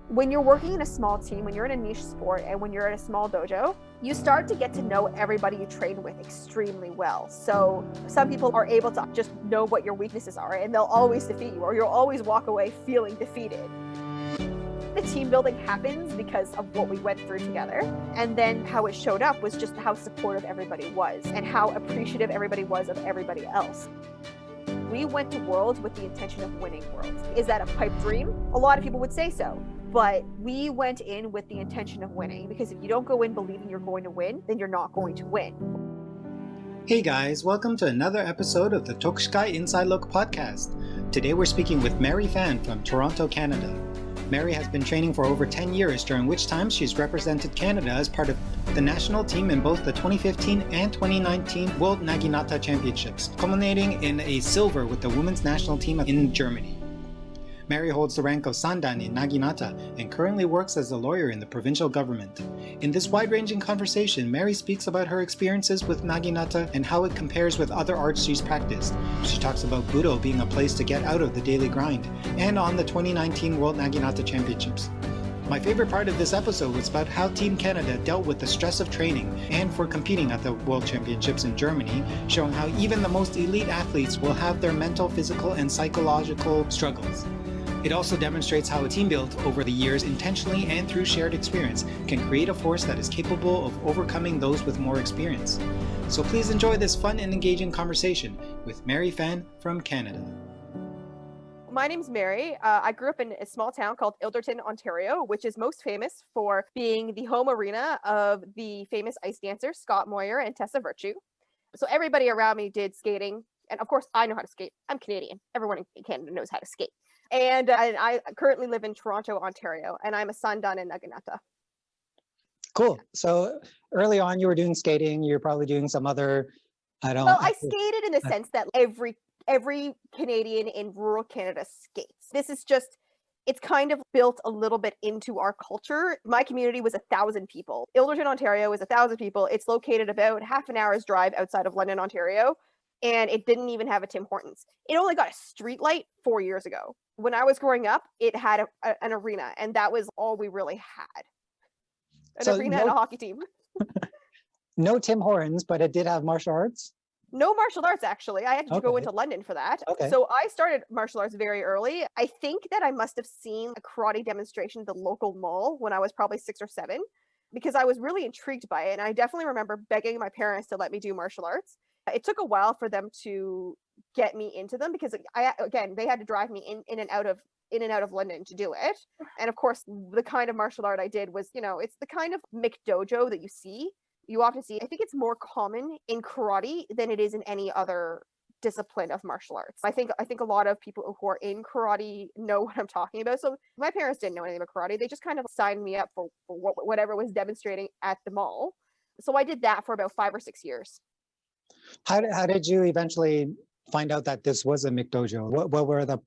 When you're working in a small team, when you're in a niche sport, and when you're in a small dojo, you start to get to know everybody you train with extremely well. So some people are able to just know what your weaknesses are, and they'll always defeat you, or you'll always walk away feeling defeated. The team building happens because of what we went through together, and then how it showed up was just how supportive everybody was and how appreciative everybody was of everybody else. We went to Worlds with the intention of winning Worlds. Is that a pipe dream? A lot of people would say so. But we went in with the intention of winning, because if you don't go in believing you're going to win, then you're not going to win. Hey guys, welcome to another episode of the Tokushikai Inside Look podcast. Today we're speaking with Phan from Toronto, Canada. Mary has been training for over 10 years, during which time she's represented Canada as part of the national team in both the 2015 and 2019 World Naginata Championships, culminating in a silver with the women's national team in Germany. Mary holds the rank of Sandan in Naginata and currently works as a lawyer in the provincial government. In this wide-ranging conversation, Mary speaks about her experiences with Naginata and how it compares with other arts she's practiced. She talks about Budo being a place to get out of the daily grind, and on the 2019 World Naginata Championships. My favorite part of this episode was about how Team Canada dealt with the stress of training and for competing at the World Championships in Germany, showing how even the most elite athletes will have their mental, physical, and psychological struggles. It also demonstrates how a team built over the years intentionally and through shared experience can create a force that is capable of overcoming those with more experience. So please enjoy this fun and engaging conversation with Phan from Canada. My name's Mary. I grew up in a small town called Ilderton, Ontario, which is most famous for being the home arena of the famous ice dancers Scott Moyer and Tessa Virtue. So everybody around me did skating. And of course, I know how to skate. I'm Canadian. Everyone in Canada knows how to skate. And I currently live in Toronto, Ontario, and I'm a Sandan in Naginata. Cool. So early on, you were doing skating. You're probably doing some other, Well, I skated in the sense that every Canadian in rural Canada skates. This is just, it's kind of built a little bit into our culture. My community was 1,000 people. Ilderton, Ontario is 1,000 people. It's located about half an hour's drive outside of London, Ontario. And it didn't even have a Tim Hortons. It only got a street light 4 years ago. When I was growing up, it had an arena, and that was all we really had. An arena and a hockey team. No Tim Hortons, but it did have martial arts? No martial arts, actually. I had to go into London for that. Okay. So I started martial arts very early. I think that I must have seen a karate demonstration at the local mall when I was probably 6 or 7, because I was really intrigued by it. And I definitely remember begging my parents to let me do martial arts. It took a while for them to get me into them, because they had to drive me in and out of London to do it. And of course, the kind of martial art I did was, it's the kind of McDojo that you often see. I think it's more common in karate than it is in any other discipline of martial arts. I think a lot of people who are in karate know what I'm talking about. So my parents didn't know anything about karate. They just kind of signed me up for whatever was demonstrating at the mall. So I did that for about 5 or 6 years. How did you eventually find out that this was a McDojo? What were the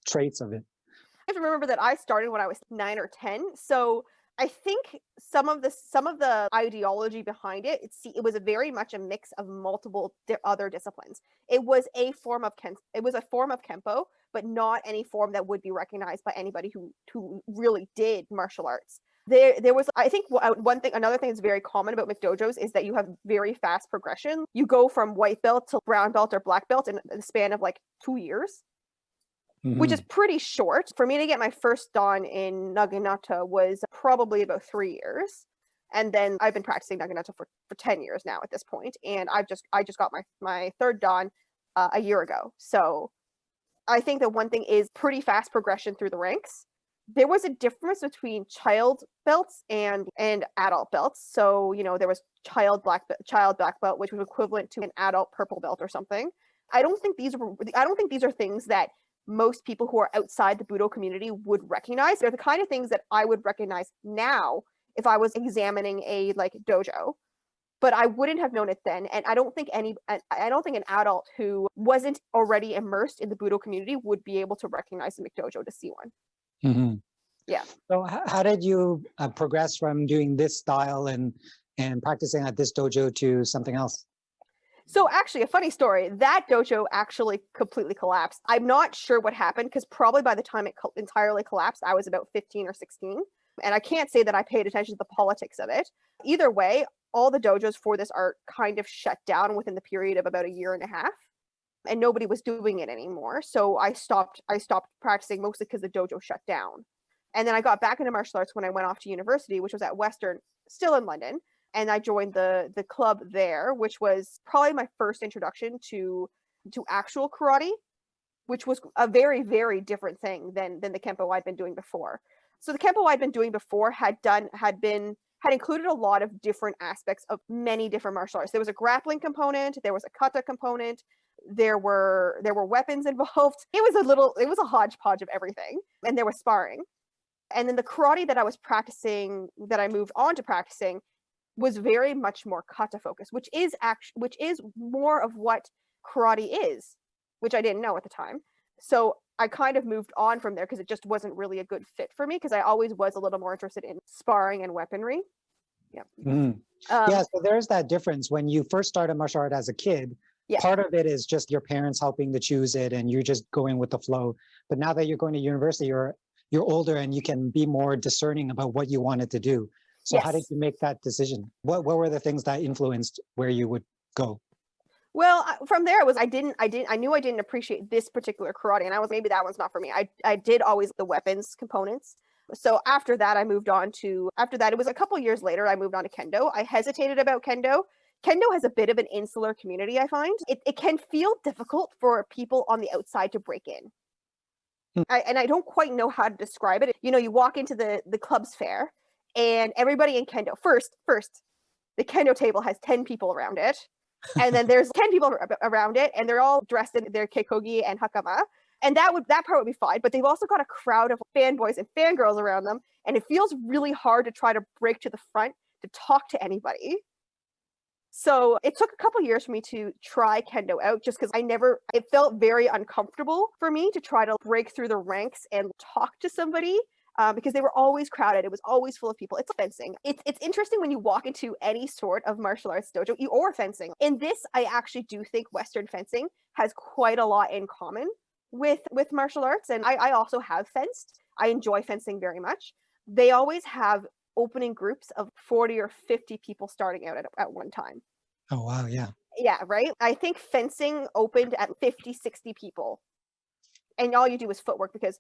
traits of it? I have to remember that I started when I was 9 or 10. So I think some of the ideology behind it, it was very much a mix of multiple other disciplines. It was a form of Kempo, but not any form that would be recognized by anybody who really did martial arts. There was, I think, another thing that's very common about McDojos is that you have very fast progression. You go from white belt to brown belt or black belt in the span of like 2 years, which is pretty short. For me to get my first dan in Naginata was probably about 3 years. And then I've been practicing Naginata for 10 years now at this point. And I just got my third dan a year ago. So I think that one thing is pretty fast progression through the ranks. There was a difference between child belts and adult belts. So, there was child black belt, which was equivalent to an adult purple belt or something. I don't think these are things that most people who are outside the Budo community would recognize. They're the kind of things that I would recognize now if I was examining a dojo. But I wouldn't have known it then, and I don't think an adult who wasn't already immersed in the Budo community would be able to recognize the McDojo to see one. Mm-hmm. Yeah. So how did you progress from doing this style and practicing at this dojo to something else? So actually, a funny story, that dojo actually completely collapsed. I'm not sure what happened because probably by the time it entirely collapsed, I was about 15 or 16. And I can't say that I paid attention to the politics of it. Either way, all the dojos for this art kind of shut down within the period of about a year and a half. And nobody was doing it anymore. So I stopped practicing mostly because the dojo shut down. And then I got back into martial arts when I went off to university, which was at Western, still in London. And I joined the club there, which was probably my first introduction to actual karate, which was a very, very different thing than the Kempo I'd been doing before. So the Kempo I'd been doing before had included a lot of different aspects of many different martial arts. There was a grappling component, there was a kata component, there were weapons involved. It was a hodgepodge of everything. And there was sparring. And then the karate that I was practicing, that I moved on to practicing, was very much more kata focused, which is more of what karate is, which I didn't know at the time. So I kind of moved on from there because it just wasn't really a good fit for me because I always was a little more interested in sparring and weaponry. Yeah. Yeah, so there's that difference. When you first started martial art as a kid, Yeah. part of it is just your parents helping to choose it and you're just going with the flow. But now that you're going to university, you're older and you can be more discerning about what you wanted to do. So how did Yes. you make that decision? What were the things that influenced where you would go? Well, from there it was I knew I didn't appreciate this particular karate, and I was maybe that one's not for me. I did always the weapons components. So after that, it was a couple years later, I moved on to kendo. I hesitated about kendo. Kendo has a bit of an insular community, I find. It can feel difficult for people on the outside to break in. Hmm. I don't quite know how to describe it. You know, you walk into the club's fair, and everybody in kendo, first, the kendo table has 10 people around it. And then there's 10 people around it, and they're all dressed in their keikogi and hakama. And that part would be fine, but they've also got a crowd of fanboys and fangirls around them, and it feels really hard to try to break to the front to talk to anybody. So it took a couple years for me to try kendo out just because it felt very uncomfortable for me to try to break through the ranks and talk to somebody. Because they were always crowded. It was always full of people. It's fencing. It's interesting when you walk into any sort of martial arts dojo or fencing. In this, I actually do think Western fencing has quite a lot in common with martial arts. And I also have fenced. I enjoy fencing very much. They always have opening groups of 40 or 50 people starting out at one time. Oh, wow. Yeah. Yeah, right? I think fencing opened at 50, 60 people. And all you do is footwork because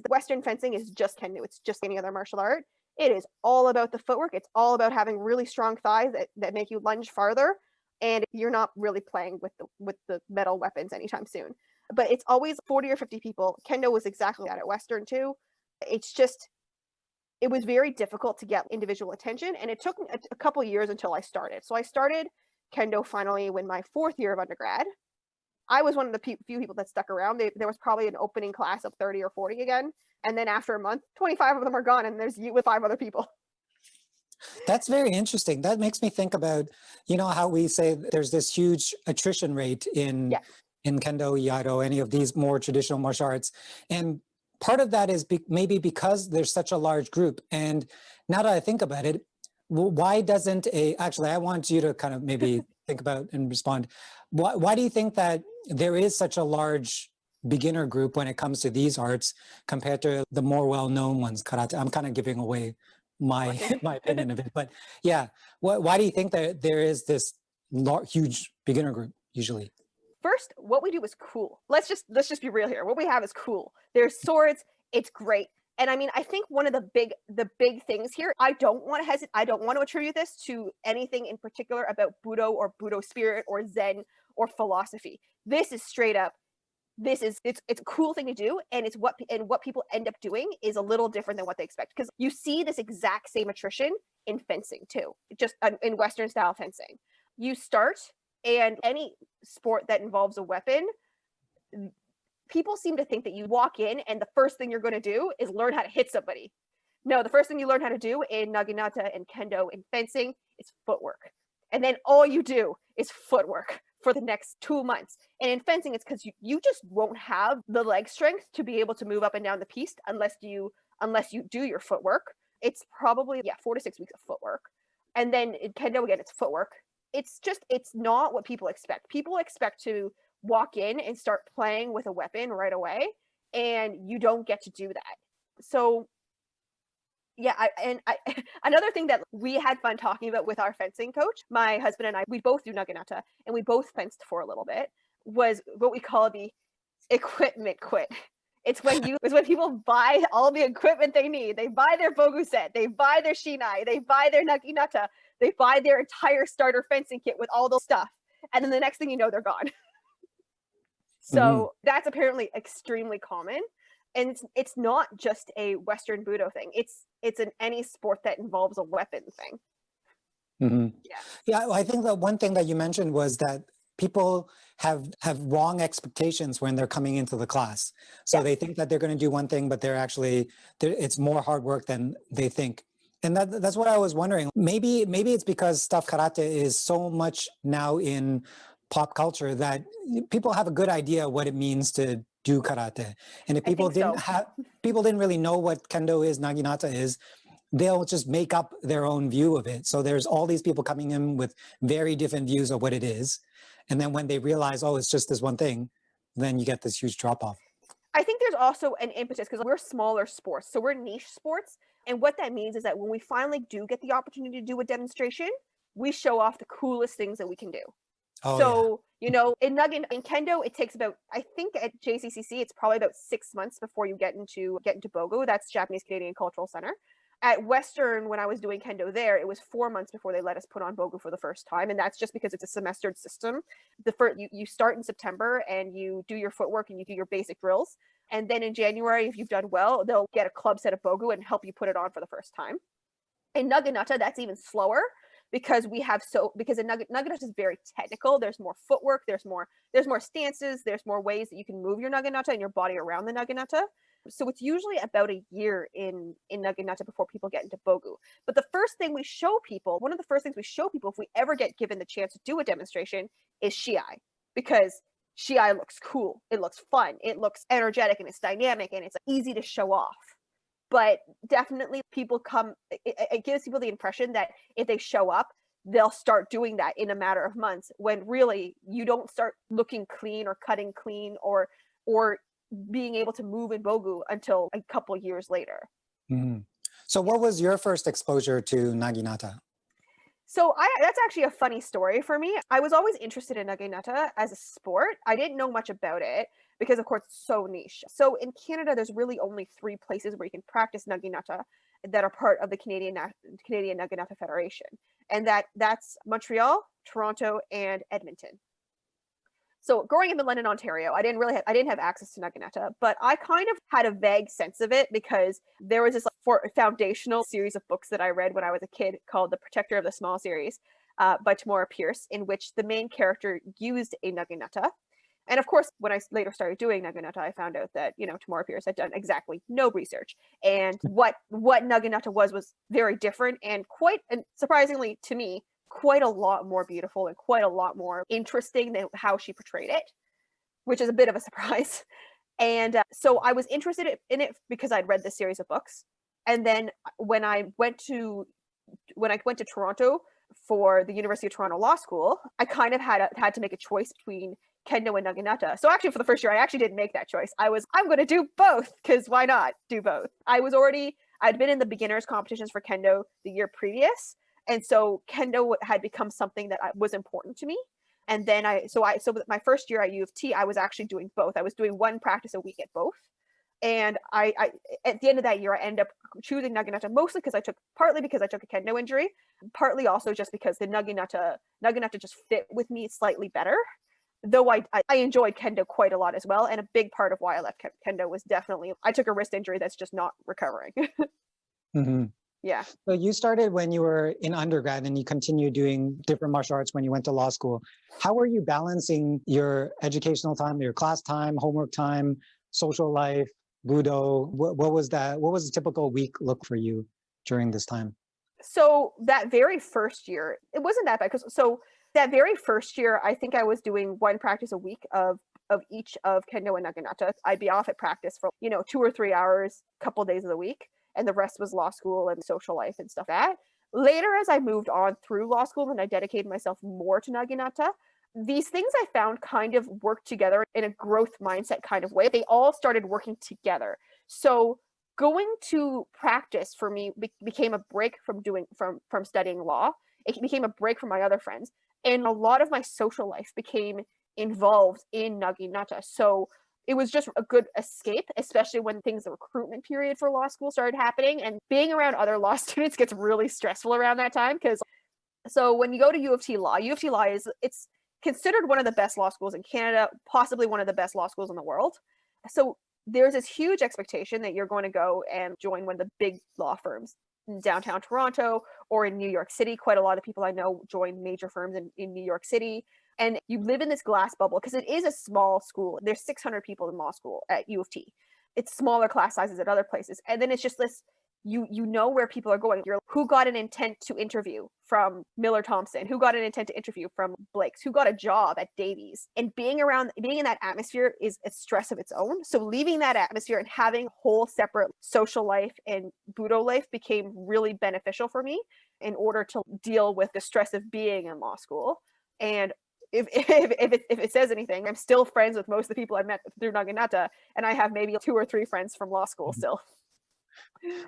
Western fencing is just kendo. It's just any other martial art. It is all about the footwork. It's all about having really strong thighs that make you lunge farther. And you're not really playing with the metal weapons anytime soon. But it's always 40 or 50 people. Kendo was exactly that at Western too. It was very difficult to get individual attention. And it took me a couple years until I started. So I started kendo finally when my 4th year of undergrad. I was one of the few people that stuck around. There was probably an opening class of 30 or 40 again. And then after a month, 25 of them are gone and there's you with 5 other people. That's very interesting. That makes me think about, how we say there's this huge attrition rate in kendo, iaido, any of these more traditional martial arts. And part of that is maybe because there's such a large group. And now that I think about it, why doesn't actually, I want you to kind of maybe think about and respond. Why do you think that there is such a large beginner group when it comes to these arts compared to the more well-known ones, karate? I'm kind of giving away my opinion of it, but yeah, why do you think that there is this huge beginner group usually? First, what we do is cool. Let's just be real here. What we have is cool. There's swords. It's great. And I mean, I think one of the big things here, I don't want to attribute this to anything in particular about Budo or Budo spirit or Zen or philosophy. This is straight up, it's a cool thing to do, and what people end up doing is a little different than what they expect. Because you see this exact same attrition in fencing too, just in Western style fencing. You start, and any sport that involves a weapon, people seem to think that you walk in and the first thing you're going to do is learn how to hit somebody. No, the first thing you learn how to do in Naginata and Kendo and fencing is footwork. And then all you do is footwork for the next 2 months. And in fencing, it's because you just won't have the leg strength to be able to move up and down the piste unless you do your footwork. It's probably 4 to 6 weeks of footwork. And then in Kendo, again, it's footwork. it's not what people expect. People expect to walk in and start playing with a weapon right away, and you don't get to do that. So yeah, another thing that we had fun talking about with our fencing coach, my husband and I, we both do Naginata, and we both fenced for a little bit, was what we call the equipment quit. It's when people buy all the equipment they need. They buy their bogu set, they buy their shinai, they buy their naginata, they buy their entire starter fencing kit with all those stuff, and then the next thing you know, they're gone. So that's apparently extremely common. And it's not just a Western Budo thing. It's in any sport that involves a weapon thing. Yeah, I think that one thing that you mentioned was that people have wrong expectations when they're coming into the class. So they think that they're going to do one thing, but it's more hard work than they think. And that's what I was wondering. Maybe it's because stuff karate is so much now in pop culture that people have a good idea what it means to do karate. And if people didn't really know what kendo is, naginata is, they'll just make up their own view of it. So there's all these people coming in with very different views of what it is. And then when they realize, oh, it's just this one thing, then you get this huge drop off. I think there's also an impetus because we're smaller sports. So we're niche sports. And what that means is that when we finally do get the opportunity to do a demonstration, we show off the coolest things that we can do. Oh, so, you know, in kendo, it takes about, I think at JCCC, it's probably about 6 months before you get into Bogo. That's Japanese Canadian Cultural Center. At Western, when I was doing kendo there, it was 4 months before they let us put on Bogu for the first time. And that's just because it's a semestered system. You start in September and you do your footwork and you do your basic drills. And then in January, if you've done well, they'll get a club set of Bogu and help you put it on for the first time. In Naginata, that's even slower because Naginata is very technical. There's more footwork, there's more stances, there's more ways that you can move your Naginata and your body around the Naginata. So it's usually about a year in Naginata before people get into Bogu. But one of the first things we show people if we ever get given the chance to do a demonstration is Shiai, because Shiai looks cool, it looks fun, it looks energetic, and it's dynamic, and it's easy to show off. But definitely it gives people the impression that if they show up, they'll start doing that in a matter of months, when really you don't start looking clean or cutting clean or being able to move in Bogu until a couple years later. So what was your first exposure to Naginata? So that's actually a funny story for me. I was always interested in Naginata as a sport. I didn't know much about it because, of course, it's so niche. So in Canada, there's really only 3 places where you can practice Naginata that are part of the Canadian Naginata Federation. And that's Montreal, Toronto, and Edmonton. So growing up in London, Ontario, I didn't have access to Naginata, but I kind of had a vague sense of it because there was this foundational series of books that I read when I was a kid called The Protector of the Small series by Tamora Pierce, in which the main character used a Naginata. And of course, when I later started doing Naginata, I found out that, Tamora Pierce had done exactly no research. And what Naginata was very different and surprisingly to me, quite a lot more beautiful and quite a lot more interesting than how she portrayed it, which is a bit of a surprise. And so I was interested in it because I'd read this series of books. And then when I went to Toronto for the University of Toronto Law School, I kind of had to make a choice between Kendo and Naginata. So actually for the first year, I actually didn't make that choice. I'm going to do both, because why not do both? I'd been in the beginners competitions for Kendo the year previous. And so Kendo had become something that was important to me. And then so my first year at U of T, I was actually doing both. I was doing one practice a week at both. And I at the end of that year, I ended up choosing Naginata mostly partly because I took a Kendo injury, partly also just because the Naginata just fit with me slightly better. Though I enjoyed Kendo quite a lot as well. And a big part of why I left Kendo was definitely, I took a wrist injury that's just not recovering. Yeah. So you started when you were in undergrad and you continued doing different martial arts when you went to law school. How were you balancing your educational time, your class time, homework time, social life, Budo? What was that? What was a typical week look for you during this time? So that very first year, it wasn't that bad so that very first year, I think I was doing one practice a week of each of Kendo and Naginata. I'd be off at practice for, 2 or 3 hours, a couple of days of the week. And the rest was law school and social life and stuff like that. Later, as I moved on through law school and I dedicated myself more to Naginata, these things I found kind of worked together in a growth mindset kind of way. They all started working together. So going to practice for me became a break from studying law. It became a break from my other friends, and a lot of my social life became involved in Naginata. So it was just a good escape, especially when the recruitment period for law school started happening, and being around other law students gets really stressful around that time. Because so when you go to U of T Law it's considered one of the best law schools in Canada, possibly one of the best law schools in the world. So there's this huge expectation that you're going to go and join one of the big law firms in downtown Toronto or in New York City. Quite a lot of people I know join major firms in New York City. And you live in this glass bubble because it is a small school. There's 600 people in law school at U of T. It's smaller class sizes at other places. And then it's just this, you know where people are going. Who got an intent to interview from Miller Thompson? Who got an intent to interview from Blake's? Who got a job at Davies? And being in that atmosphere is a stress of its own. So leaving that atmosphere and having a whole separate social life and Budo life became really beneficial for me in order to deal with the stress of being in law school. And if it says anything, I'm still friends with most of the people I met through Naginata, and I have maybe 2 or 3 friends from law school still.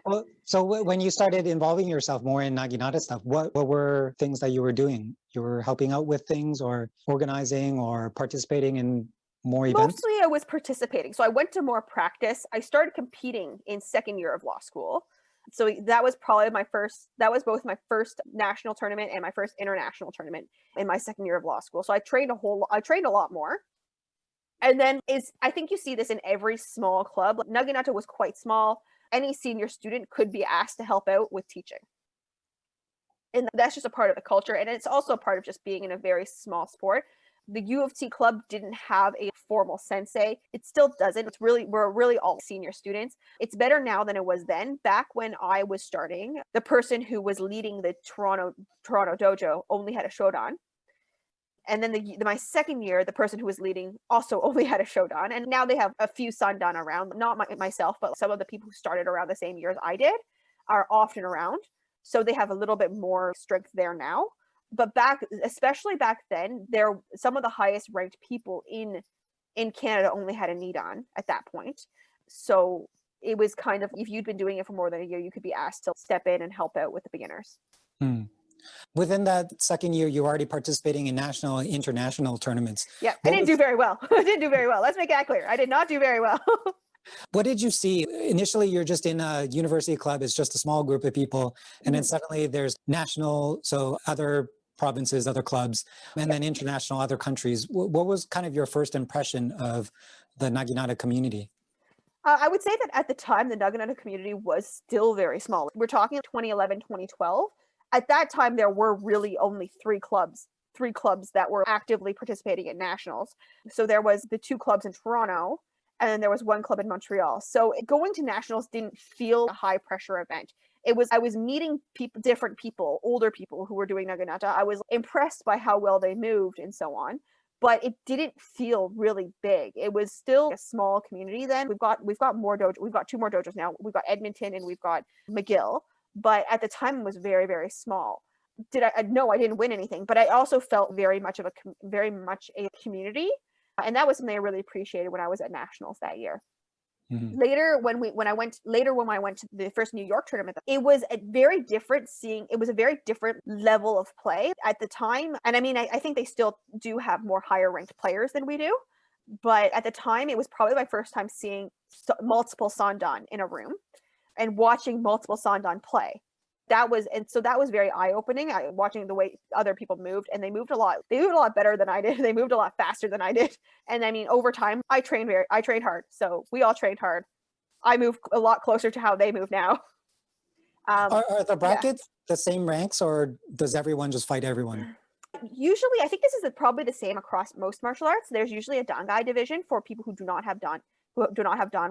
Well, so when you started involving yourself more in Naginata stuff, what were things that you were doing? You were helping out with things or organizing or participating in more events? Mostly I was participating. So I went to more practice. I started competing in second year of law school. So that was both my first national tournament and my first international tournament in my second year of law school. So I trained a lot more. And then I think you see this in every small club. Naginata was quite small. Any senior student could be asked to help out with teaching. And that's just a part of the culture. And it's also a part of just being in a very small sport. The U of T club didn't have a formal sensei. It still doesn't. We're really all senior students. It's better now than it was then. Back when I was starting, the person who was leading the Toronto dojo only had a shodan. And then my second year, the person who was leading also only had a shodan. And now they have a few sandan around, not myself, but some of the people who started around the same year as I did are often around. So they have a little bit more strength there now. But especially back then, some of the highest ranked people in Canada only had a nidan at that point. So it was kind of, if you'd been doing it for more than a year, you could be asked to step in and help out with the beginners. Within that second year, you were already participating in national and international tournaments. Yeah, I didn't do very well. Let's make that clear. I did not do very well. What did you see? Initially, you're just in a university club. It's just a small group of people. And then suddenly there's national, so other provinces, other clubs, and then international, other countries. What was kind of your first impression of the Naginata community? I would say that at the time, the Naginata community was still very small. We're talking 2011, 2012. At that time, there were really only 3 clubs that were actively participating in nationals. So there was the 2 clubs in Toronto, and then there was 1 club in Montreal. So going to nationals didn't feel a high pressure event. I was meeting different people, older people who were doing Naginata. I was impressed by how well they moved and so on, but it didn't feel really big. It was still a small community then. We've got more dojos. We've got 2 more dojos now. We've got Edmonton and we've got McGill. But at the time, it was very, very small. No, I didn't win anything, but I also felt very much a community, and that was something I really appreciated when I was at nationals that year. Later, when I went to the first New York tournament, it was a very different level of play at the time. And I mean, I think they still do have more higher ranked players than we do, but at the time, it was probably my first time seeing multiple sandan in a room and watching multiple sandan play. That was very eye-opening, watching the way other people moved, and they moved a lot better than I did. They moved a lot faster than I did. And I mean, over time, I trained hard. So we all trained hard. I moved a lot closer to how they move now. Are the brackets the same ranks, or does everyone just fight everyone? Usually, I think this is probably the same across most martial arts. There's usually a dangai division for people who do not have dan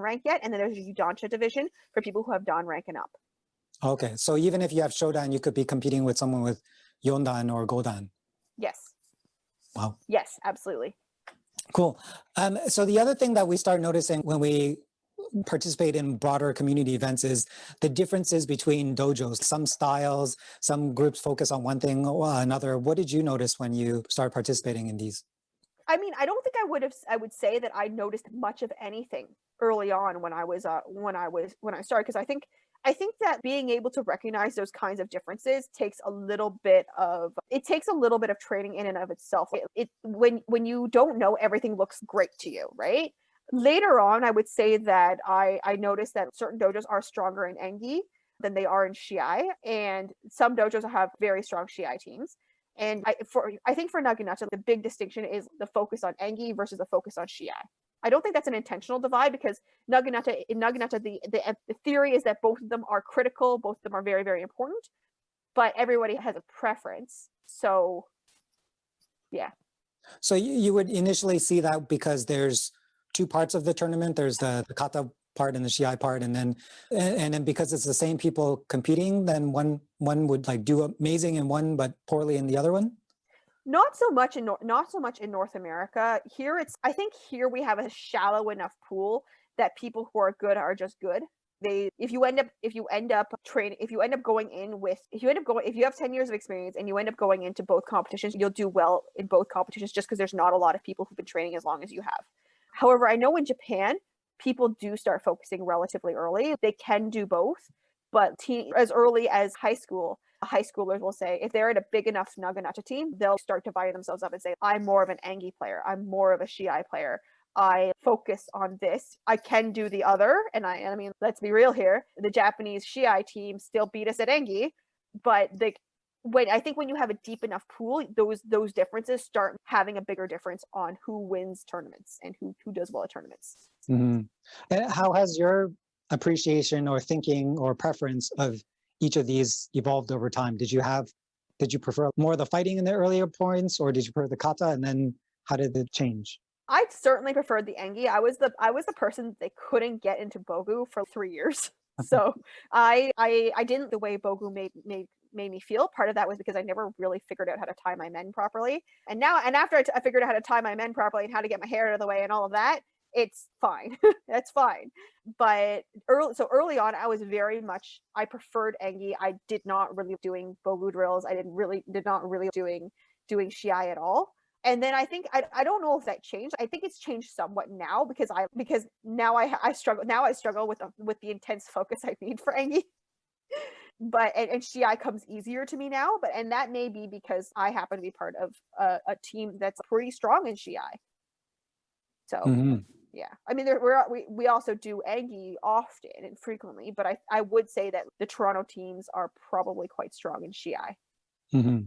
rank yet, and then there's a yudansha division for people who have dan rank and up. Okay, so even if you have shodan, you could be competing with someone with yondan or godan. Yes. Wow. Yes, absolutely. Cool. So the other thing that we start noticing when we participate in broader community events is the differences between dojos. Some styles, some groups focus on one thing or another. What did you notice when you started participating in these? I mean, I don't think I would say that I noticed much of anything early on when I started, because I think that being able to recognize those kinds of differences takes a little bit of training in and of itself. When you don't know, everything looks great to you, right? Later on, I would say that I noticed that certain dojos are stronger in Engi than they are in Shiai, and some dojos have very strong Shiai teams. And I think for Naginata, the big distinction is the focus on Engi versus the focus on Shiai. I don't think that's an intentional divide, because in Naginata, the theory is that both of them are critical, both of them are very, very important, but everybody has a preference. So, yeah. So you would initially see that because there's two parts of the tournament. There's the kata part and the shiai part, and then because it's the same people competing, then one would like do amazing in one but poorly in the other one. Not so much in North America. I think here we have a shallow enough pool that people who are good are just good. If you end up going in with if you have 10 years of experience and you end up going into both competitions, you'll do well in both competitions, just because there's not a lot of people who've been training as long as you have. However, I know in Japan, people do start focusing relatively early. They can do both, but as early as high schoolers will say, if they're in a big enough Naginata team, they'll start dividing themselves up and say, I'm more of an Engi player, I'm more of a Shiai player, I focus on this, I can do the other. And I mean, let's be real here, the Japanese Shiai team still beat us at Engi, but I think when you have a deep enough pool, those differences start having a bigger difference on who wins tournaments and who does well at tournaments. Mm-hmm. And how has your appreciation or thinking or preference of each of these evolved over time? Did you prefer more of the fighting in the earlier points, or did you prefer the kata, and then how did it change? I certainly preferred the Engi. I was the person that couldn't get into Bogu for 3 years. So I didn't the way Bogu made me feel. Part of that was because I never really figured out how to tie my men properly. And after I figured out how to tie my men properly and how to get my hair out of the way and all of that, it's fine. That's fine. But early on, I preferred Engi. I did not really doing Bogu drills. I did not really doing Shiai at all. And then I think I don't know if that changed. I think it's changed somewhat now, because now I struggle with the intense focus I need for Engi. But and Shiai comes easier to me now, and that may be because I happen to be part of a team that's pretty strong in Shiai. So Mm-hmm. yeah, I mean we also do Engi often and frequently, but I would say that the Toronto teams are probably quite strong in Shiai. Mm-hmm.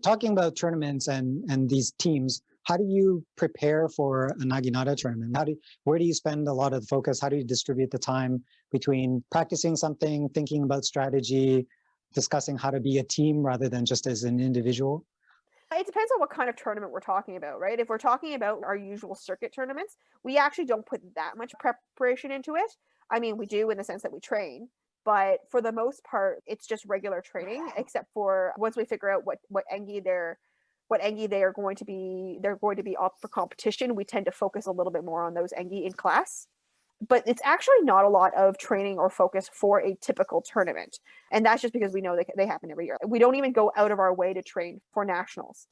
Talking about tournaments and these teams, how do you prepare for a Naginata tournament? Where do you spend a lot of the focus? How do you distribute the time between practicing something, thinking about strategy, discussing how to be a team rather than just as an individual? It depends on what kind of tournament we're talking about, right? If we're talking about our usual circuit tournaments, we actually don't put that much preparation into it. I mean, we do in the sense that we train, but for the most part, it's just regular training, except for once we figure out what Engi they are going to be up for competition, we tend to focus a little bit more on those Engi in class. But it's actually not a lot of training or focus for a typical tournament. And that's just because we know they happen every year. We don't even go out of our way to train for nationals.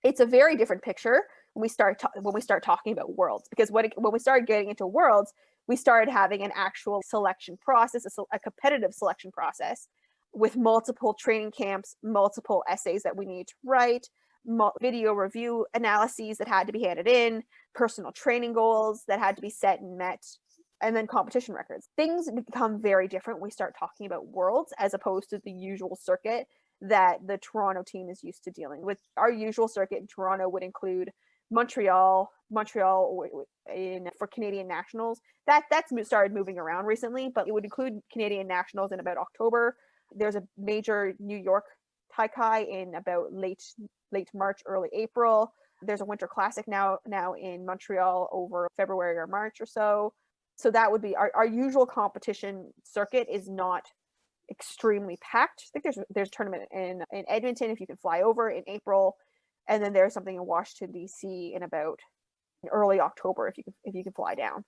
It's a very different picture when we start talking about worlds, because when we started getting into worlds, we started having an actual selection process, a competitive selection process with multiple training camps, multiple essays that we need to write, video review analyses that had to be handed in, personal training goals that had to be set and met, and then competition records. Things become very different when we start talking about worlds as opposed to the usual circuit that the Toronto team is used to dealing with. Our usual circuit in Toronto would include Montreal for Canadian nationals. That's started moving around recently, but it would include Canadian nationals in about October. There's a major New York Taikai in about late March, early April. There's a Winter Classic now in Montreal over February or March or so. So that would be our usual competition circuit is not extremely packed. I think there's a tournament in Edmonton if you can fly over in April, and then there's something in Washington D.C. in about early October if you can fly down.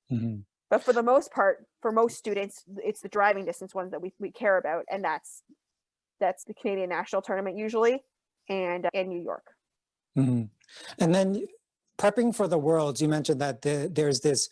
Mm-hmm. But for the most part, for most students, it's the driving distance ones that we care about, and that's the Canadian National Tournament usually, and New York. Mm-hmm. And then prepping for the Worlds, you mentioned that there's this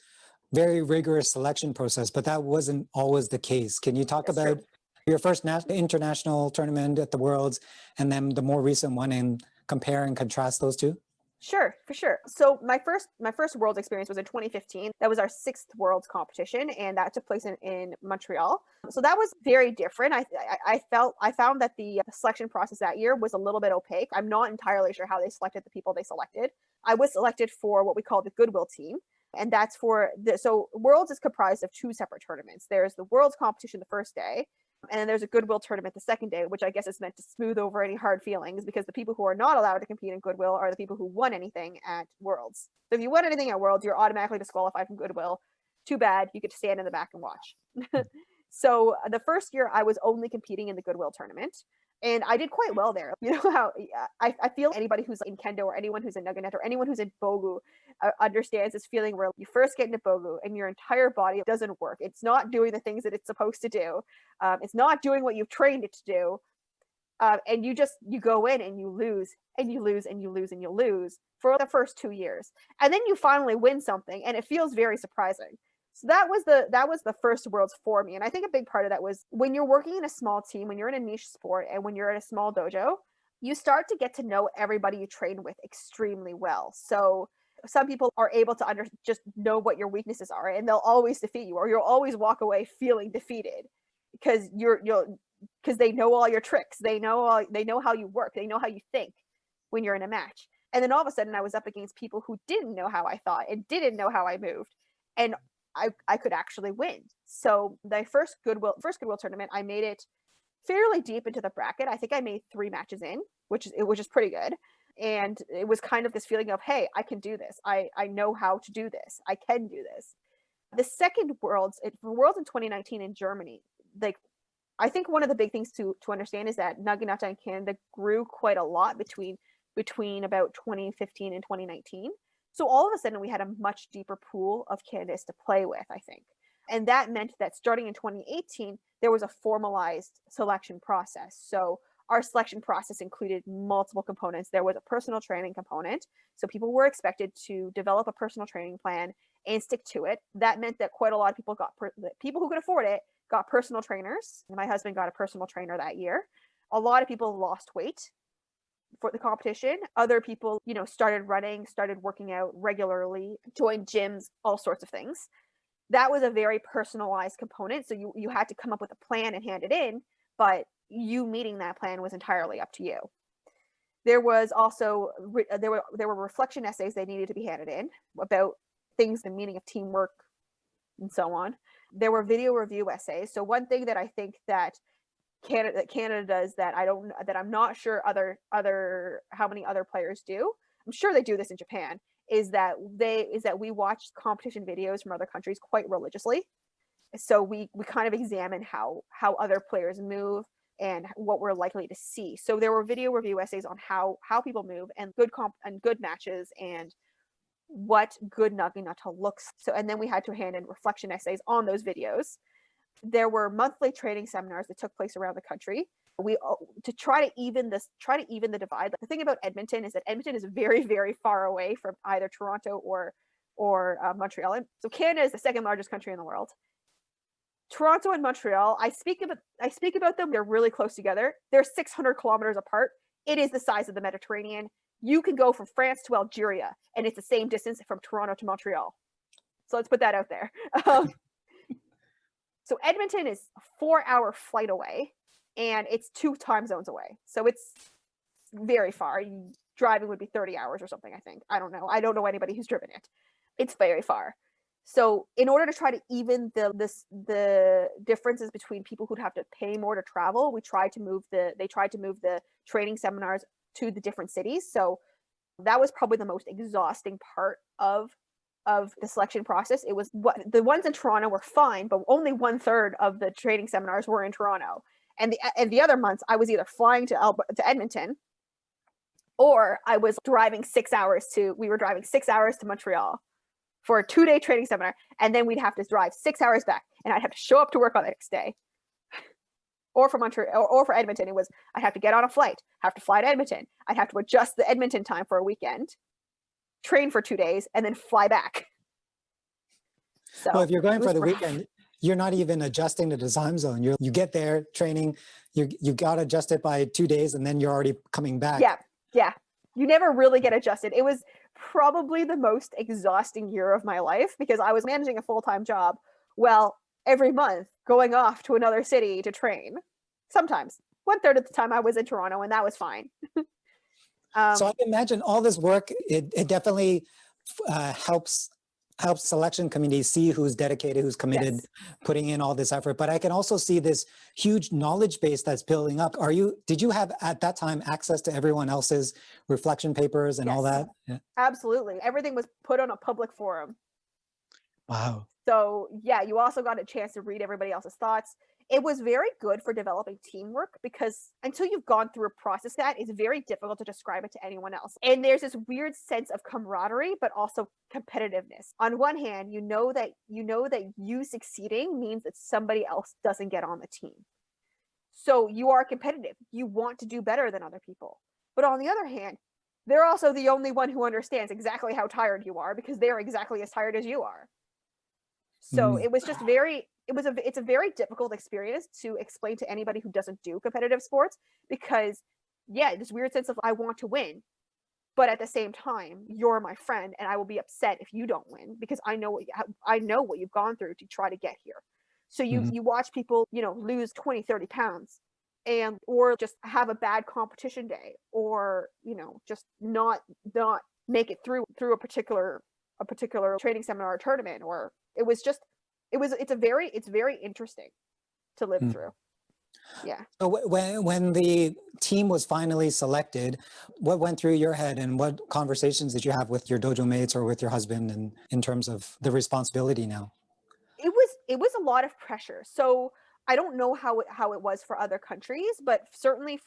very rigorous selection process, but that wasn't always the case. Can you talk about your first international tournament at the Worlds and then the more recent one, and compare and contrast those two? Sure, for sure. So my first Worlds experience was in 2015. That was our 6th Worlds competition, and that took place in Montreal. So that was very different. I found that the selection process that year was a little bit opaque. I'm not entirely sure how they selected the people they selected. I was selected for what we call the Goodwill team, and that's so Worlds is comprised of 2 separate tournaments. There's the Worlds competition the first day, and then there's a Goodwill tournament the second day, which I guess is meant to smooth over any hard feelings, because the people who are not allowed to compete in Goodwill are the people who won anything at Worlds. So if you won anything at Worlds, you're automatically disqualified from Goodwill. Too bad, you get to stand in the back and watch. So the first year I was only competing in the Goodwill tournament, and I did quite well there. You know how I feel anybody who's in kendo, or anyone who's in Naginata, or anyone who's in Bogu understands this feeling where you first get into Bogu and your entire body doesn't work. It's not doing the things that it's supposed to do. It's not doing what you've trained it to do. And you go in and you lose and you lose and you lose and you lose for the first 2 years. And then you finally win something, and it feels very surprising. So that was the first Worlds for me. And I think a big part of that was when you're working in a small team, when you're in a niche sport, and when you're at a small dojo, you start to get to know everybody you train with extremely well. So some people are able to just know what your weaknesses are, and they'll always defeat you, or you'll always walk away feeling defeated because because they know all your tricks. They know how you work. They know how you think when you're in a match. And then all of a sudden I was up against people who didn't know how I thought and didn't know how I moved. And I could actually win. So the first Goodwill tournament, I made it fairly deep into the bracket. I think I made 3 matches in, which is pretty good. And it was kind of this feeling of, hey, I can do this. I know how to do this. I can do this. The second Worlds in 2019 in Germany, like, I think one of the big things to understand is that Naginata in Canada grew quite a lot between about 2015 and 2019. So all of a sudden we had a much deeper pool of candidates to play with, I think. And that meant that starting in 2018, there was a formalized selection process. So our selection process included multiple components. There was a personal training component. So people were expected to develop a personal training plan and stick to it. That meant that quite a lot of people people who could afford it got personal trainers. My husband got a personal trainer that year. A lot of people lost weight for the competition. Other people, started running, started working out regularly, joined gyms, all sorts of things. That was a very personalized component. So you had to come up with a plan and hand it in, but you meeting that plan was entirely up to you. There was also there were reflection essays that needed to be handed in about things, the meaning of teamwork, and so on. There were video review essays. So one thing that I think that Canada does that I'm not sure how many other players do. I'm sure they do this in Japan. Is that we watch competition videos from other countries quite religiously. So we kind of examine how other players move and what we're likely to see. So there were video review essays on how people move, and good matches, and what good Naginata looks. So, and then we had to hand in reflection essays on those videos. There were monthly training seminars that took place around the country. To try to even the divide. The thing about Edmonton is that Edmonton is very, very far away from either Toronto or Montreal. So Canada is the second largest country in the world. Toronto and Montreal, I speak about them. They're really close together. They're 600 kilometers apart. It is the size of the Mediterranean. You can go from France to Algeria, and it's the same distance from Toronto to Montreal. So let's put that out there. So Edmonton is a 4-hour flight away, and it's 2 time zones away. So it's very far. Driving would be 30 hours or something, I think. I don't know. I don't know anybody who's driven it. It's very far. So in order to try to even the differences between people who'd have to pay more to travel, they tried to move the training seminars to the different cities. So that was probably the most exhausting part of the selection process. It was the ones in Toronto were fine, but only 1/3 of the training seminars were in Toronto. And the other months I was either flying to Edmonton, or I was driving 6 hours to Montreal. for a 2-day training seminar, and then we'd have to drive 6 hours back, and I'd have to show up to work on the next day. Or for Montreal, or for Edmonton, it was I'd have to get on a flight, have to fly to Edmonton, I'd have to adjust the Edmonton time for a weekend, train for 2 days, and then fly back. So well, if you're going for the rough. weekend, you're not even adjusting to the time zone. You get there, training, you got to adjust it by 2 days, and then you're already coming back. Yeah. You never really get adjusted. It was probably the most exhausting year of my life because I was managing a full-time job. Well, every month going off to another city to train. Sometimes 1/3 of the time I was in Toronto, and that was fine. So I can imagine all this work. It definitely helps selection committees see who's dedicated, who's committed, Yes. putting in all this effort. But I can also see this huge knowledge base that's building up. Did you have at that time access to everyone else's reflection papers and all Yes. that? Yeah. Absolutely. Everything was put on a public forum. Wow. So yeah, you also got a chance to read everybody else's thoughts. It was very good for developing teamwork because until you've gone through a process that is very difficult to describe it to anyone else. And there's this weird sense of camaraderie, but also competitiveness. On one hand, you know that you succeeding means that somebody else doesn't get on the team. So you are competitive. You want to do better than other people. But on the other hand, they're also the only one who understands exactly how tired you are because they're exactly as tired as you are. So it was just it's a very difficult experience to explain to anybody who doesn't do competitive sports because this weird sense of I want to win, but at the same time, you're my friend and I will be upset if you don't win because I know what you've gone through to try to get here. So you watch people, lose 20, 30 pounds or just have a bad competition day or, just not make it through a particular training seminar or tournament or it's very interesting to live through. Yeah. So when the team was finally selected, what went through your head and what conversations did you have with your dojo mates or with your husband and in terms of the responsibility now? It was a lot of pressure. So I don't know how it was for other countries, but certainly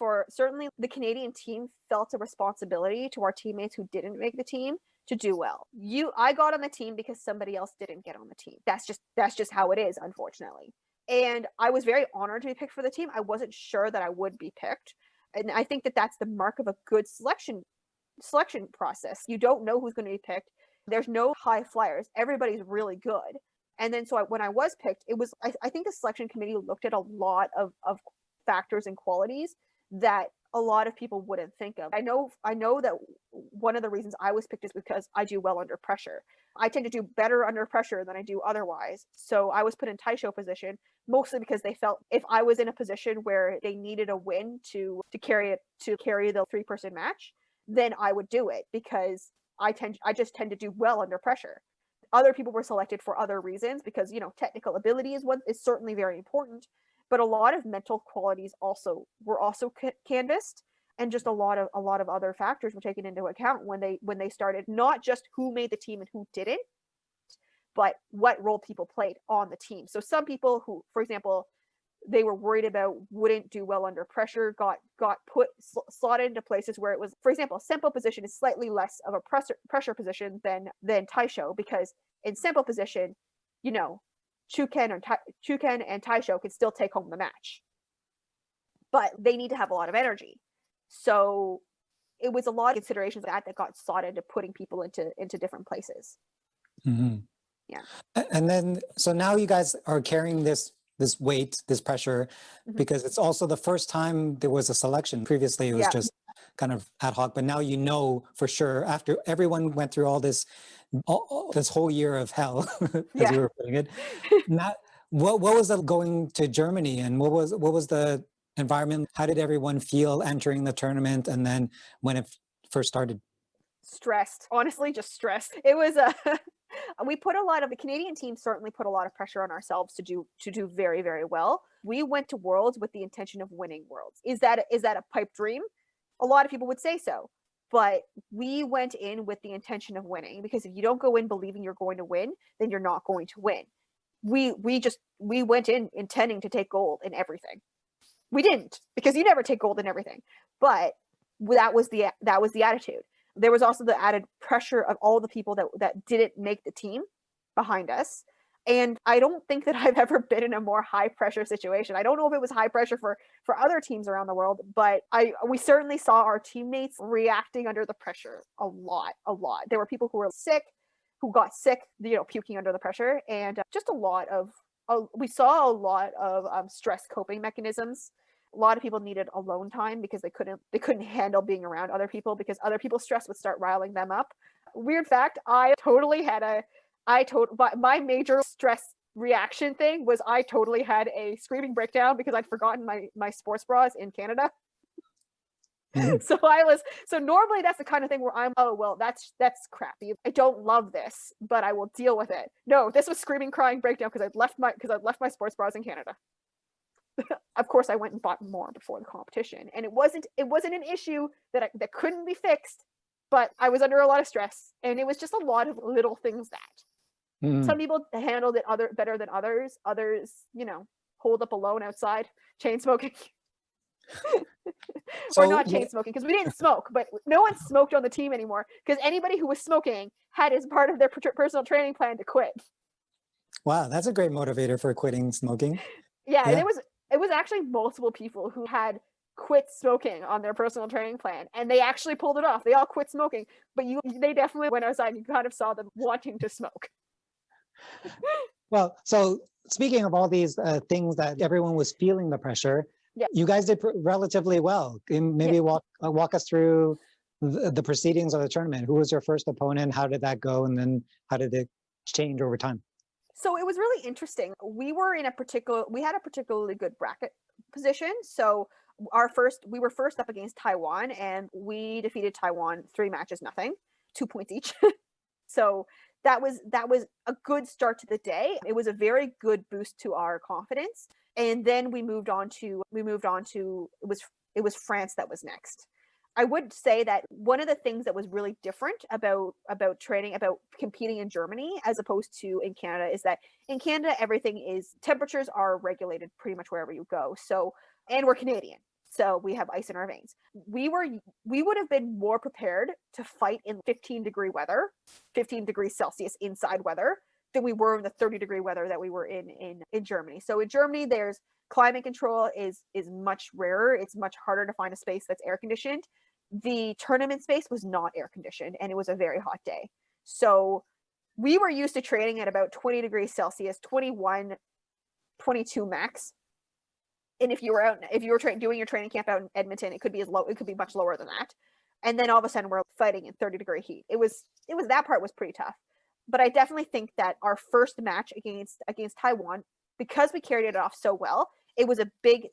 the Canadian team felt a responsibility to our teammates who didn't make the team to do well. I got on the team because somebody else didn't get on the team. That's just how it is, unfortunately. And I was very honored to be picked for the team. I wasn't sure that I would be picked. And I think that that's the mark of a good selection process. You don't know who's going to be picked. There's no high flyers. Everybody's really good. And then so when I was picked, it was I think the selection committee looked at a lot of factors and qualities that a lot of people wouldn't think of. I know that one of the reasons I was picked is because I do well under pressure. I tend to do better under pressure than I do otherwise. So I was put in Taisho position mostly because they felt if I was in a position where they needed a win to carry the 3-person match, then I would do it because I just tend to do well under pressure. Other people were selected for other reasons because technical ability is certainly very important, but a lot of mental qualities were also canvassed, and just a lot of other factors were taken into account when they started, not just who made the team and who didn't, but what role people played on the team. So some people who, for example, they were worried about wouldn't do well under pressure got slotted into places where it was, for example, Sempo position is slightly less of a pressure position than Taisho, because in Sempo position, Chuken and Taisho can still take home the match, but they need to have a lot of energy. So it was a lot of considerations that got slotted into putting people into different places. Mm-hmm. Yeah. And then, so now you guys are carrying this weight, this pressure, because it's also the first time there was a selection. Previously, it was just kind of ad hoc, but now for sure, after everyone went through all this whole year of hell, as you were putting it. What was it going to Germany, and what was the environment? How did everyone feel entering the tournament, and then when it first started? Stressed, honestly, just stressed. It was the Canadian team certainly put a lot of pressure on ourselves to do very, very well. We went to Worlds with the intention of winning Worlds. Is that a pipe dream? A lot of people would say so, but we went in with the intention of winning, because if you don't go in believing you're going to win, then you're not going to win. We went in intending to take gold in everything. We didn't, because you never take gold in everything, but that was the attitude. There was also the added pressure of all the people that didn't make the team behind us. And I don't think that I've ever been in a more high pressure situation. I don't know if it was high pressure for other teams around the world, but we certainly saw our teammates reacting under the pressure a lot. There were people who were sick, who got sick, puking under the pressure, and just we saw a lot of stress coping mechanisms. A lot of people needed alone time because they couldn't handle being around other people, because other people's stress would start riling them up. Weird fact, my major stress reaction thing was I totally had a screaming breakdown because I'd forgotten my sports bras in Canada. So normally that's the kind of thing where I'm, oh, well, that's crappy. I don't love this, but I will deal with it. No, this was screaming, crying breakdown because I'd left my sports bras in Canada. Of course, I went and bought more before the competition, and it wasn't an issue that couldn't be fixed, but I was under a lot of stress, and it was just a lot of little things that some people handled it better than others. Others, holed up alone outside, chain smoking. Or not chain smoking, because we didn't smoke, but no one smoked on the team anymore because anybody who was smoking had as part of their personal training plan to quit. Wow, that's a great motivator for quitting smoking. Yeah. And it was actually multiple people who had quit smoking on their personal training plan, and they actually pulled it off. They all quit smoking, but they definitely went outside and you kind of saw them wanting to smoke. Well, so speaking of all these things that everyone was feeling the pressure, you guys did relatively well. Maybe walk us through the proceedings of the tournament. Who was your first opponent? How did that go? And then how did it change over time? So it was really interesting. We had a particularly good bracket position. So we were first up against Taiwan, and we defeated Taiwan 3-0, 2 points each. So that was a good start to the day. It was a very good boost to our confidence. And then we moved on to it was France that was next. I would say that one of the things that was really different about competing in Germany as opposed to in Canada is that in Canada, temperatures are regulated pretty much wherever you go. So, and we're Canadian, so we have ice in our veins. We would have been more prepared to fight in 15-degree weather, 15 degrees Celsius inside weather, than we were in the 30-degree weather that we were in Germany. So in Germany, there's climate control is much rarer. It's much harder to find a space that's air conditioned. The tournament space was not air conditioned, and it was a very hot day. So we were used to training at about 20 degrees Celsius, 21, 22 max. And if you were doing your training camp out in Edmonton, it could be much lower than that. And then all of a sudden we're fighting in 30-degree heat. That part was pretty tough. But I definitely think that our first match against Taiwan, because we carried it off so well, it was a big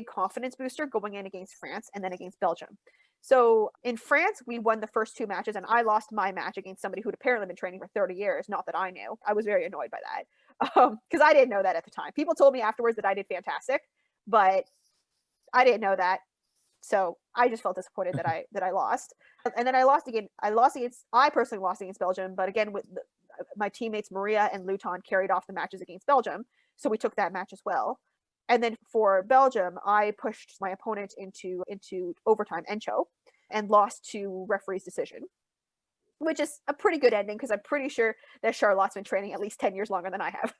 confidence booster going in against France and then against Belgium. So in France, we won the first 2 matches, and I lost my match against somebody who'd apparently been training for 30 years. Not that I knew. I was very annoyed by that because I didn't know that at the time. People told me afterwards that I did fantastic, but I didn't know that. So I just felt disappointed that I lost. And then I lost again. I personally lost against Belgium, but again, with my teammates Maria and Luton carried off the matches against Belgium, so we took that match as well. And then for Belgium, I pushed my opponent into overtime, Encho, and lost to referee's decision, which is a pretty good ending because I'm pretty sure that Charlotte's been training at least 10 years longer than I have.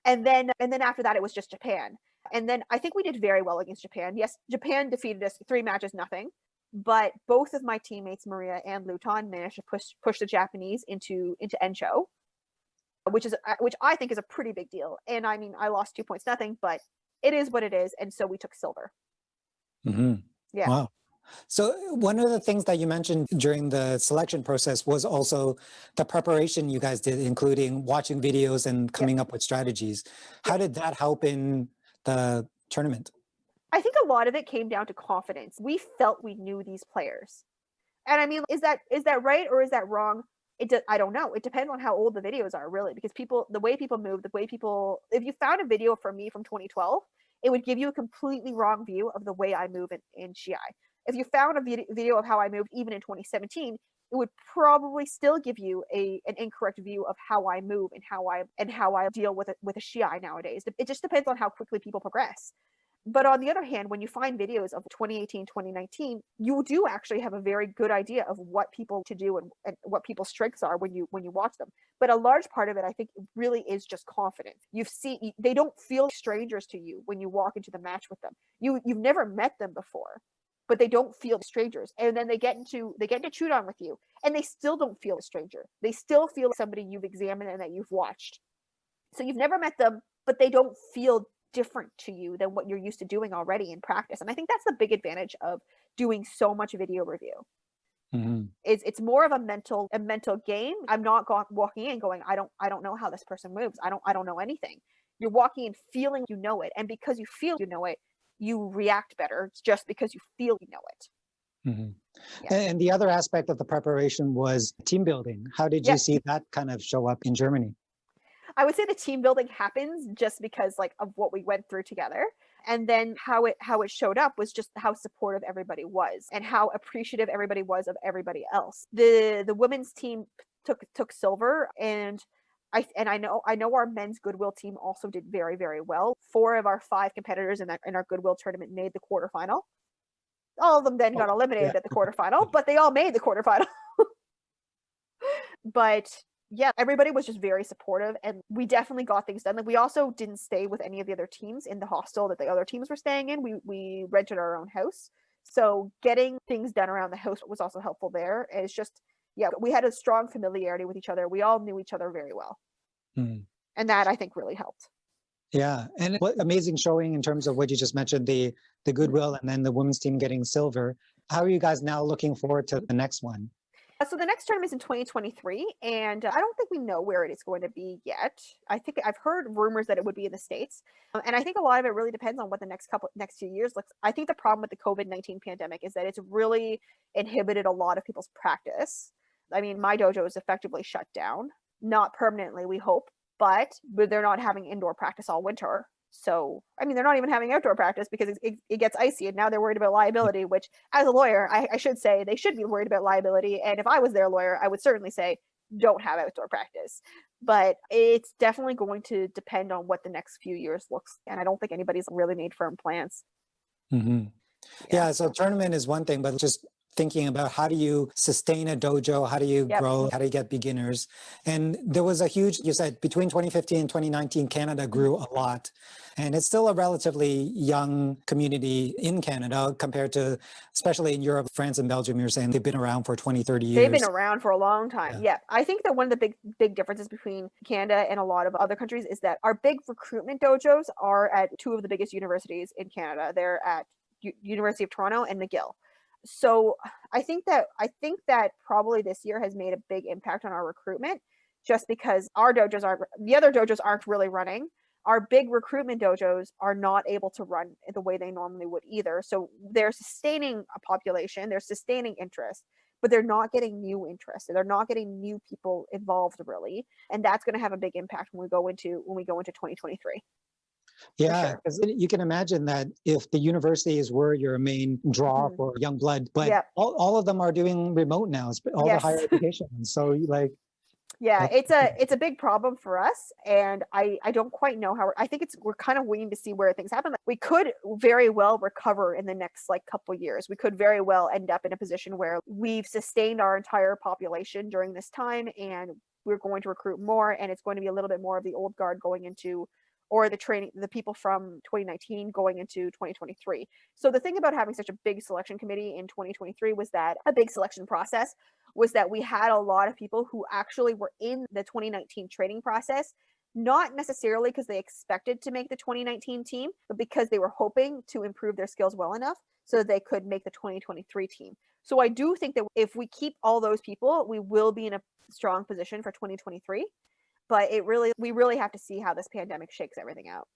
and then after that, it was just Japan. And then I think we did very well against Japan. Yes, Japan defeated us 3-0, but both of my teammates, Maria and Luton, managed to push the Japanese into Encho, which I think is a pretty big deal. And I mean, I lost 2-0, but it is what it is. And so we took silver. Mm-hmm. Yeah. Wow. So one of the things that you mentioned during the selection process was also the preparation you guys did, including watching videos and coming up with strategies. How did that help in the tournament? I think a lot of it came down to confidence. We felt we knew these players. And I mean, is that right or is that wrong? I don't know. It depends on how old the videos are, really, because the way people move, if you found a video from me from 2012, it would give you a completely wrong view of the way I move in Shiai. If you found a video of how I moved even in 2017, it would probably still give you an incorrect view of how I move and how I deal with a Shiai nowadays. It just depends on how quickly people progress. But on the other hand, when you find videos of 2018, 2019, you do actually have a very good idea of what people to do and what people's strengths are when you watch them. But a large part of it, I think, really is just confidence. They don't feel strangers to you when you walk into the match with them. You've never met them before, but they don't feel strangers. And then they get into shoot on with you, and they still don't feel a stranger. They still feel like somebody you've examined and that you've watched. So you've never met them, but they don't feel different to you than what you're used to doing already in practice. And I think that's the big advantage of doing so much video review. Mm-hmm. It's more of a mental game. I'm not walking in going, I don't know how this person moves. I don't know anything. You're walking in feeling you know it, and because you feel you know it, you react better just because you feel you know it. Mm-hmm. Yeah. And the other aspect of the preparation was team building. How did you see that kind of show up in Germany? I would say the team building happens just because like of what we went through together. And then how it showed up was just how supportive everybody was and how appreciative everybody was of everybody else. The women's team took silver, and I know our men's goodwill team also did very, very well. 4 of our 5 competitors in our goodwill tournament made the quarterfinal. All of them then got eliminated at the quarterfinal, but they all made the quarterfinal. But yeah, everybody was just very supportive, and we definitely got things done. Like, we also didn't stay with any of the other teams in the hostel that the other teams were staying in. We rented our own house, so getting things done around the house was also helpful there. And it's just, yeah, we had a strong familiarity with each other. We all knew each other very well, and that I think really helped. Yeah, and what amazing showing in terms of what you just mentioned, the goodwill, and then the women's team getting silver. How are you guys now looking forward to the next one? So the next tournament is in 2023, and I don't think we know where it is going to be yet. I think I've heard rumors that it would be in the States, and I think a lot of it really depends on what the next few years looks. I think the problem with the COVID-19 pandemic is that it's really inhibited a lot of people's practice. I mean, my dojo is effectively shut down, not permanently, we hope, but they're not having indoor practice all winter. So, I mean, they're not even having outdoor practice because it gets icy, and now they're worried about liability, which, as a lawyer, I should say they should be worried about liability. And if I was their lawyer, I would certainly say, don't have outdoor practice. But it's definitely going to depend on what the next few years looks. And I don't think anybody's really made firm plans. Mm-hmm. Yeah, so tournament is one thing, but just thinking about how do you sustain a dojo, how do you grow, how do you get beginners? And there was a huge, you said between 2015 and 2019, Canada grew a lot. And it's still a relatively young community in Canada compared to, especially in Europe, France and Belgium, you're saying they've been around for 20, 30 years. They've been around for a long time. Yeah. I think that one of the big differences between Canada and a lot of other countries is that our big recruitment dojos are at 2 of the biggest universities in Canada. They're at University of Toronto and McGill. So I think that probably this year has made a big impact on our recruitment, just because the other dojos aren't really running. Our big recruitment dojos are not able to run the way they normally would either. So they're sustaining a population, they're sustaining interest, but they're not getting new interest. They're not getting new people involved really. And that's going to have a big impact when we go into 2023. Yeah, because you can imagine that if the universities were your main draw for young blood, but all of them are doing remote now, all the higher education. So it's a big problem for us, and I don't quite know how. I think we're kind of waiting to see where things happen. We could very well recover in the next couple years. We could very well end up in a position where we've sustained our entire population during this time, and we're going to recruit more, and it's going to be a little bit more of the old guard going into, or the people from 2019 going into 2023. So the thing about having such a big selection committee in 2023 was that a big selection process was that we had a lot of people who actually were in the 2019 training process, not necessarily because they expected to make the 2019 team, but because they were hoping to improve their skills well enough so that they could make the 2023 team. So I do think that if we keep all those people, we will be in a strong position for 2023. But we really have to see how this pandemic shakes everything out.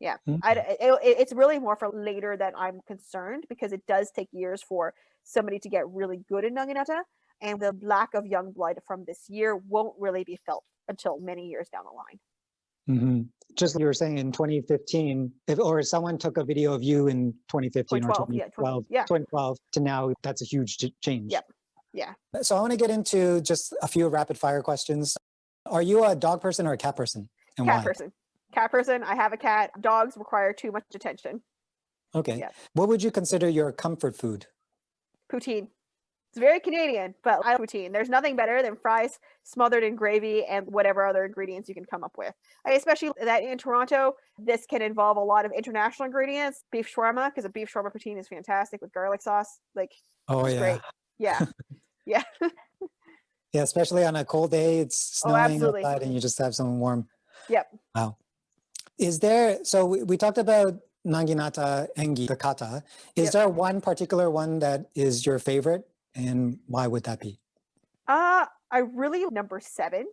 Yeah, it's really more for later that I'm concerned, because it does take years for somebody to get really good in Naginata, and the lack of young blood from this year won't really be felt until many years down the line. Just like you were saying, in 2015, or someone took a video of you in 2015 or 2012 to now, that's a huge change. Yeah. So I want to get into just a few rapid fire questions. Are you a dog person or a cat person? And cat why? person. Cat person. I have a cat. Dogs require too much attention. Okay. Yeah. What would you consider your comfort food? Poutine. It's very Canadian, but I like poutine. There's nothing better than fries smothered in gravy and whatever other ingredients you can come up with. Especially that in Toronto, this can involve a lot of international ingredients. Beef shawarma, because a beef shawarma poutine is fantastic with garlic sauce. Like, Oh, it's yeah. great. Yeah. Yeah. Yeah, especially on a cold day, it's snowing absolutely. outside and you just have something warm. Yep. Wow. So we talked about Naginata Engi, the kata. Is there one particular one that is your favorite, and why would that be? I really number 7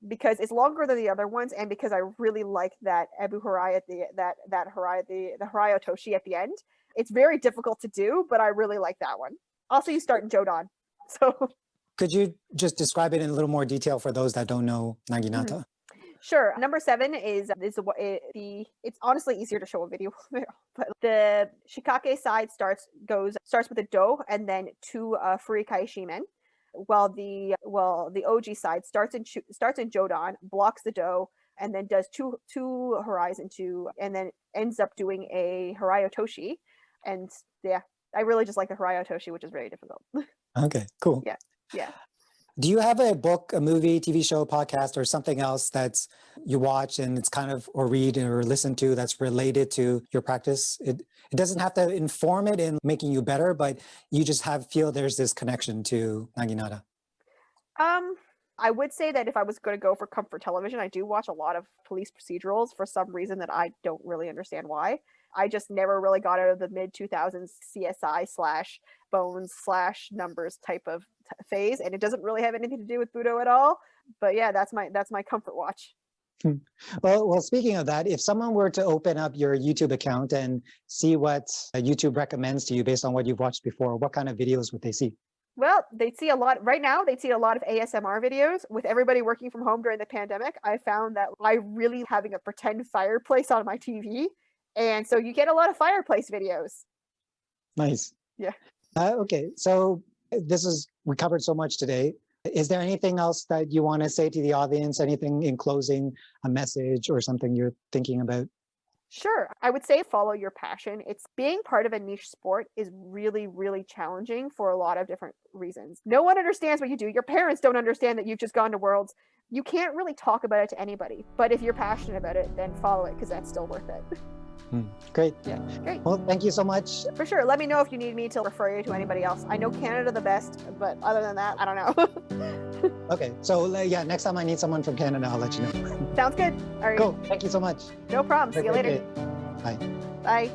because it's longer than the other ones, and because I really like that Ebu Harai at the Harai Otoshi at the end. It's very difficult to do, but I really like that one. Also, you start in Jodan, so. Could you just describe it in a little more detail for those that don't know Naginata? Mm-hmm. Sure. Number 7 is it's honestly easier to show a video, but the shikake side starts with a do and then 2 furikai shimen, while the oji side starts in jodan, blocks the do, and then does two harais and then ends up doing a harai otoshi, and yeah, I really just like the harai otoshi, which is very difficult. Okay, cool. Yeah. Do you have a book, a movie, TV show, podcast, or something else that's you watch and it's kind of, or read or listen to that's related to your practice? It doesn't have to inform it in making you better, but you just feel there's this connection to Naginata. I would say that if I was going to go for comfort television, I do watch a lot of police procedurals for some reason that I don't really understand why. I just never really got out of the mid-2000s CSI / Bones / Numbers type of phase, and it doesn't really have anything to do with Budo at all. But yeah, that's my comfort watch. Well, speaking of that, if someone were to open up your YouTube account and see what YouTube recommends to you based on what you've watched before, what kind of videos would they see? Well, they'd see a lot right now. They'd see a lot of ASMR videos. With everybody working from home during the pandemic, I found that I really having a pretend fireplace on my TV. And so you get a lot of fireplace videos. Nice. Yeah. Okay. So we covered so much today. Is there anything else that you want to say to the audience? Anything in closing, a message or something you're thinking about? Sure. I would say follow your passion. It's being part of a niche sport is really, really challenging for a lot of different reasons. No one understands what you do. Your parents don't understand that you've just gone to Worlds. You can't really talk about it to anybody. But if you're passionate about it, then follow it because that's still worth it. Great. Yeah, great. Well, thank you so much. For sure. Let me know if you need me to refer you to anybody else. I know Canada the best, but other than that, I don't know. Okay. So yeah, next time I need someone from Canada, I'll let you know. Sounds good. All right. Cool. Thank you so much. No problem. See you later. Bye. Bye.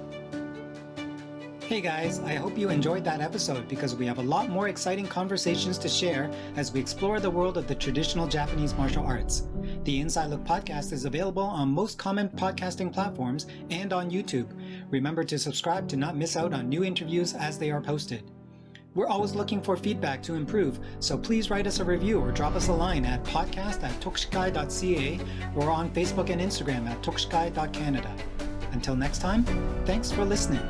Hey guys, I hope you enjoyed that episode because we have a lot more exciting conversations to share as we explore the world of the traditional Japanese martial arts. The Inside Look podcast is available on most common podcasting platforms and on YouTube. Remember to subscribe to not miss out on new interviews as they are posted. We're always looking for feedback to improve, so please write us a review or drop us a line at podcast@tokushikai.ca or on Facebook and Instagram at tokushikai.canada. Until next time, thanks for listening.